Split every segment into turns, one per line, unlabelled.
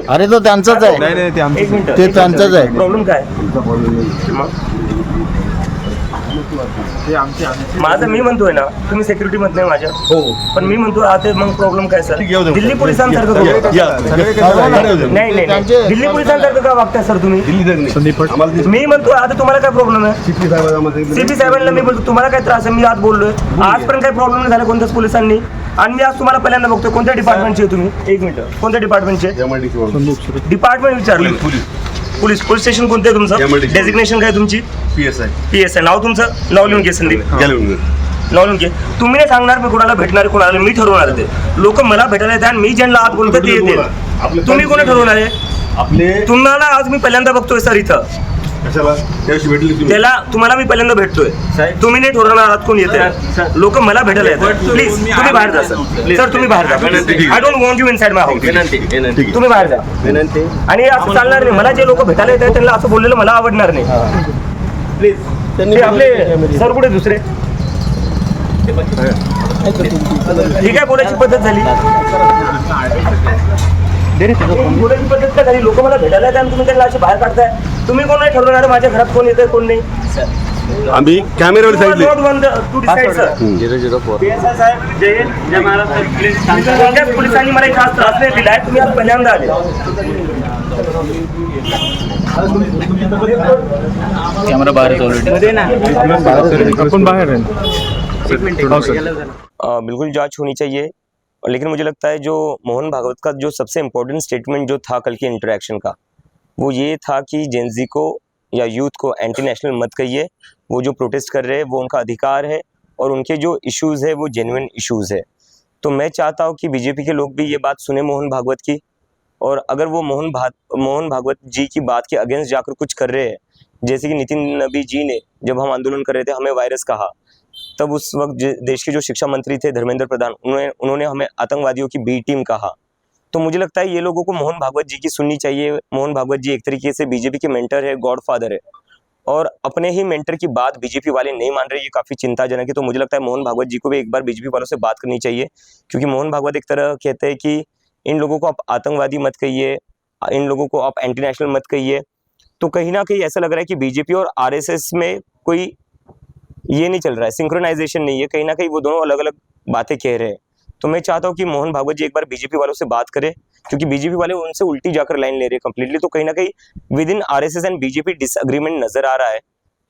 अरे तो त्यांचाच आहे.
नाही नाही, ते आमचं
एक मिनिट,
ते त्यांचंच आहे.
प्रॉब्लेम काय?
ते आमचे
माझं मी म्हणतोय ना, तुम्ही सेक्युरिटी मध्ये माझ्या, पण मी म्हणतो आता मग प्रॉब्लेम काय सर? दिल्ली पोलिसांसारखं करू नका. नाही नाही नाही. दिल्ली पोलिसांसारखं का वागताय सर तुम्ही? मी म्हणतो आता तुम्हाला काय प्रॉब्लेम आहे? सीपी साहेबांना मी बोलतो तुम्हाला काय त्रास आहे? मी आज बोललोय, आजपर्यंत काही प्रॉब्लेम नाही झाला कोणत्याच पोलिसांनी. आणि मी आज तुम्हाला पहिल्यांदा बघतोय. कोणत्या डिपार्टमेंटचे तुम्ही? एक मिनिट, कोणत्या डिपार्टमेंटचे? डिपार्टमेंट विचारलं. पोलीस स्टेशन कोणतं आहे तुमचं? डेजिग्नेशन काय तुमची? PSI. नाव तुमचं? नाव लिहून घे संदीप. नाव लिहून घे. तुम्ही नाही सांगणार मी कोणाला भेटणार कोणाला, मी ठरवणार ते. लोक मला भेटायला येतात आणि मी ज्यांना आज बोलतो ते येतील. तुम्ही कोणी ठरवणार आहे? आपले तुम्हाला आज मी पहिल्यांदा बघतोय सर इथं. त्याला तुम्हाला मी पहिल्यांदा भेटतोय. तुम्ही नाही ठरवणार आहात कोण येते. लोक मला भेटायला येतात. प्लीज तुम्ही बाहेर जा सर. तुम्ही बाहेर जा. I don't want you inside my house. तुम्ही बाहेर जा. आणि असं चालणार नाही. मला जे लोक भेटायला येतात त्यांना असं बोललेलं मला आवडणार नाही. प्लीज आपले सर कुठे दुसरे? ही काय बोलायची पद्धत झाली? बोलायची पद्धत काय झाली? लोक मला भेटायला येतात आणि तुम्ही त्यांना असे बाहेर काढताय. तुम्ही कोण नाही ठरवणार माझ्या घरात कोण येतंय कोण नाही?
आम्ही कॅमेऱ्यावर सांगितले.
पोलिसांनी मला खास त्रास नाही दिलाय. तुम्ही आज पहिल्यांदा आले.
कॅमेरा बाहेर
आपण बाहेर आहे.
बिल्कुल जांच होनी चाहिए. लेकिन मुझे लगता है जो मोहन भागवत का जो सबसे इम्पोर्टेंट स्टेटमेंट जो था कल के इंटरेक्शन का, वो ये था कि जेनजी को या यूथ को एंटी नेशनल मत कहिए. वो जो प्रोटेस्ट कर रहे हैं वो उनका अधिकार है और उनके जो इश्यूज़ है वो जेन्युइन इश्यूज़ है. तो मैं चाहता हूँ कि बीजेपी के लोग भी ये बात सुने मोहन भागवत की, और अगर वो मोहन भागवत जी की बात के अगेंस्ट जाकर कुछ कर रहे हैं, जैसे कि नितिन नबी जी ने जब हम आंदोलन कर रहे थे हमें वायरस कहा, तब उस वक्त देश के जो शिक्षा मंत्री थे धर्मेंद्र प्रधान, उन्होंने हमें आतंकवादियों की बी टीम कहा. तो मुझे लगता है ये लोगों को मोहन भागवत जी की सुननी चाहिए. मोहन भागवत जी एक तरीके से बीजेपी के मेंटर है, गॉडफादर है, और अपने ही मेंटर की बात बीजेपी वाले नहीं मान रहे. ये काफ़ी चिंताजनक है. तो मुझे लगता है मोहन भागवत जी को भी एक बार बीजेपी वालों से बात करनी चाहिए, क्योंकि मोहन भागवत एक तरह कहते हैं कि इन लोगों को आप आतंकवादी मत कहिए, इन लोगों को आप एंटी नेशनल मत कहिए. तो कहीं ना कहीं ऐसा लग रहा है कि बीजेपी और आरएसएस में कोई ये नहीं चल रहा है, सिंक्रोनाइजेशन नहीं है. कहीं ना कहीं वो दोनों अलग अलग बातें कह रहे हैं. तो मैं चाहता हूँ कि मोहन भागवत जी एक बार बीजेपी वालों से बात करें, क्योंकि बीजेपी वाले उनसे उल्टी जाकर लाइन ले रहे हैं कंप्लीटली. तो कहीं ना कहीं with in RSS and BJP disagreement नजर आ रहा है.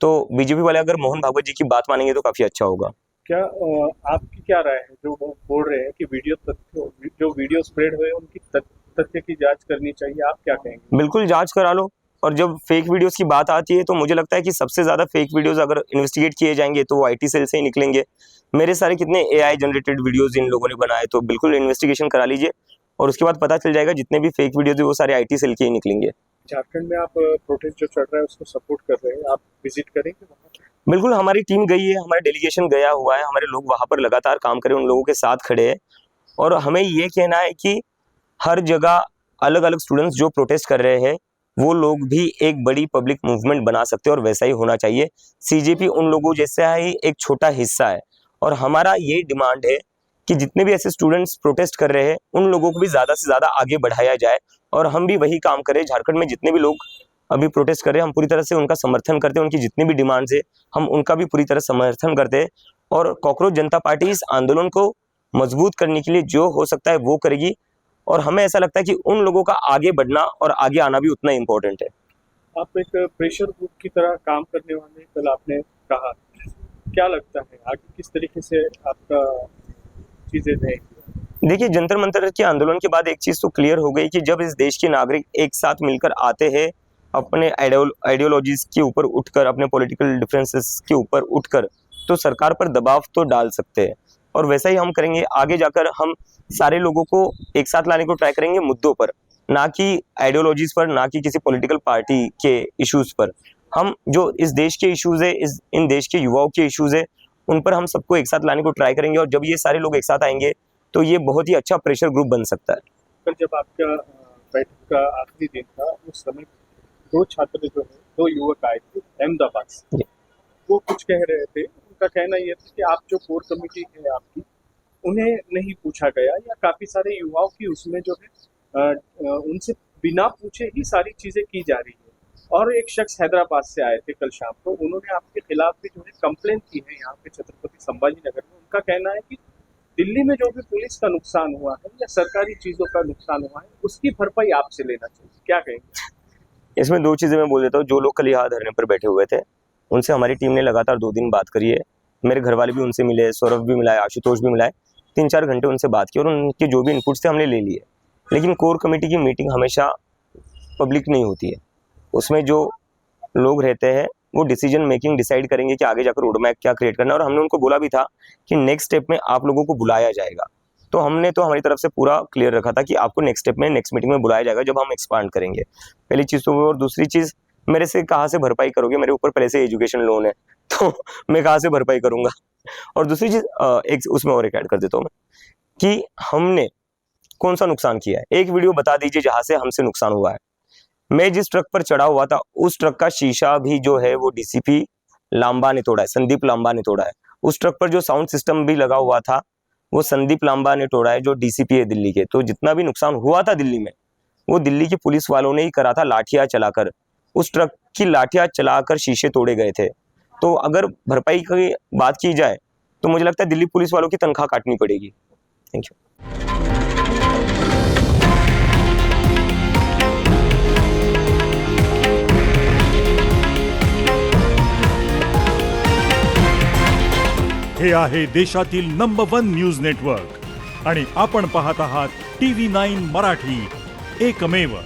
तो बीजेपी वाले अगर मोहन भागवत जी की बात मानेंगे तो काफी अच्छा होगा.
क्या आपकी क्या राय है जो वो बोल रहे हैं कि जो वीडियो स्प्रेड हुए उनकी तथ्य की जांच करनी चाहिए, आप क्या कहेंगे?
बिल्कुल जांच करा लो. और जब फेक वीडियोस की बात आती है तो मुझे लगता है कि सबसे ज़्यादा फेक वीडियोस अगर इन्वेस्टिगेट किए जाएंगे तो वो आईटी सेल से ही निकलेंगे. मेरे सारे कितने एआई जनरेटेड वीडियोस इन लोगों ने बनाए, तो बिल्कुल इन्वेस्टिगेशन करा लीजिए और उसके बाद पता चल जाएगा जितने भी फेक वीडियोस है वो सारे आईटी सेल के ही निकलेंगे.
झारखंड में आप प्रोटेस्ट जो चल रहा है उसको सपोर्ट कर रहे हैं, आप विजिट करेंगे वहाँ?
बिल्कुल, हमारी टीम गई है, हमारा डेलीगेशन गया हुआ है, हमारे लोग वहाँ पर लगातार काम करें, उन लोगों के साथ खड़े हैं. और हमें ये कहना है कि हर जगह अलग अलग स्टूडेंट्स जो प्रोटेस्ट कर रहे हैं वो लोग भी एक बड़ी पब्लिक मूवमेंट बना सकते हैं, और वैसा ही होना चाहिए. सीजेपी उन लोगों जैसा ही एक छोटा हिस्सा है, और हमारा ये डिमांड है कि जितने भी ऐसे स्टूडेंट्स प्रोटेस्ट कर रहे हैं उन लोगों को भी ज़्यादा से ज़्यादा आगे बढ़ाया जाए, और हम भी वही काम करें. झारखंड में जितने भी लोग अभी प्रोटेस्ट कर रहे हैं हम पूरी तरह से उनका समर्थन करते हैं. उनकी जितनी भी डिमांड्स है हम उनका भी पूरी तरह समर्थन करते हैं. और कॉकरोच जनता पार्टी इस आंदोलन को मजबूत करने के लिए जो हो सकता है वो करेगी, और हमें ऐसा लगता है कि उन लोगों का आगे बढ़ना और आगे आना भी उतना इम्पोर्टेंट है.
आप एक प्रेशर ग्रुप की तरह काम करने वाले, कल आपने कहा, क्या लगता है आगे किस तरीके से आपका चीजें रहेंगी?
देखिए, जंतर मंतर के आंदोलन के बाद एक चीज़ तो क्लियर हो गई कि जब इस देश के नागरिक एक साथ मिलकर आते हैं, अपने आइडियोलॉजीज के ऊपर उठकर, अपने पॉलिटिकल डिफरेंसेस के ऊपर उठकर, तो सरकार पर दबाव तो डाल सकते हैं. और वैसा ही हम करेंगे. आगे जाकर हम सारे लोगों को एक साथ लाने को ट्राई करेंगे मुद्दों पर, ना कि आइडियोलॉजीज पर, ना कि किसी पॉलिटिकल पार्टी के इश्यूज पर. हम जो इस देश के इश्यूज है, इन देश के युवाओं के इश्यूज है, उन पर हम सबको एक साथ लाने को ट्राई करेंगे. और जब ये सारे लोग एक साथ आएंगे तो ये बहुत ही अच्छा प्रेशर ग्रुप बन सकता है.
कल जब आपका बैठक का आखिरी दिन था उस समय 2 छात्र जो है, 2 युवक आए थे अहमदाबाद से, वो कुछ कह रहे थे. उनका कहना यह था कि आप जो कोर कमेटी है आपकी, उन्हें नहीं पूछा गया, या काफी सारे युवाओं की उसमें जो है उनसे बिना पूछे ही सारी चीजें की जा रही है। और एक शख्स हैदराबाद से आए थे कल शाम को, उन्होंने आपके खिलाफ भी जो है कंप्लेंट की है यहाँ पे छत्रपति संभाजी नगर में। उनका कहना है कि दिल्ली में जो भी पुलिस का नुकसान हुआ है या सरकारी चीजों का नुकसान हुआ है उसकी भरपाई आपसे लेना चाहिए, क्या कहेंगे?
इसमें दो चीज़ें मैं बोल देता हूँ। जो लोग कल यहाँ धरने पर बैठे हुए थे उनसे हमारी टीम ने लगातार 2 दिन बात करी है। मेरे घर वाले भी उनसे मिले, सौरभ भी मिला है, आशुतोष भी मिला है। 3-4 घंटे उनसे बात की और उनके जो भी इनपुट्स थे हमने ले लिए। लेकिन कोर कमेटी की मीटिंग हमेशा पब्लिक नहीं होती है। उसमें जो लोग रहते हैं वो डिसीजन मेकिंग डिसाइड करेंगे कि आगे जाकर रोड मैप क्या क्रिएट करना है। और हमने उनको बोला भी था कि नेक्स्ट स्टेप में आप लोगों को बुलाया जाएगा। तो हमने तो हमारी तरफ से पूरा क्लियर रखा था कि आपको नेक्स्ट स्टेप में नेक्स्ट मीटिंग में बुलाया जाएगा जब हम एक्सपांड करेंगे। पहली चीज़ तो वो। और दूसरी चीज़, मेरे से कहाँ से भरपाई करोगे? मेरे ऊपर पहले से एजुकेशन लोन है तो मैं कहाँ से भरपाई करूँगा? और दूसरी चीज़, एक उसमें और एक ऐड कर देता हूँ मैं कि हमने कौन सा नुकसान किया है। एक वीडियो बता दीजिए जहाँ से हमसे नुकसान हुआ है। मैं जिस ट्रक पर चढ़ा हुआ था उस ट्रक का शीशा भी जो है वो डीसीपी लांबा ने तोड़ा है, संदीप लांबा ने तोड़ा है। उस ट्रक पर जो साउंड सिस्टम भी लगा हुआ था वो संदीप लांबा ने तोड़ा है, जो डीसीपी है दिल्ली के। तो जितना भी नुकसान हुआ था दिल्ली में वो दिल्ली की पुलिस वालों ने ही करा था, लाठियां चलाकर। उस ट्रक की लाठियां चलाकर शीशे तोड़े गए थे। तो अगर भरपाई की बात की जाए तो मुझे लगता है दिल्ली पुलिस वालों की तनख्वाह काटनी पड़ेगी। Thank you.
हे आहे देशातील नंबर 1 न्यूज नेटवर्क आणि आपण पाहत आहात TV9 मराठी, एकमेव।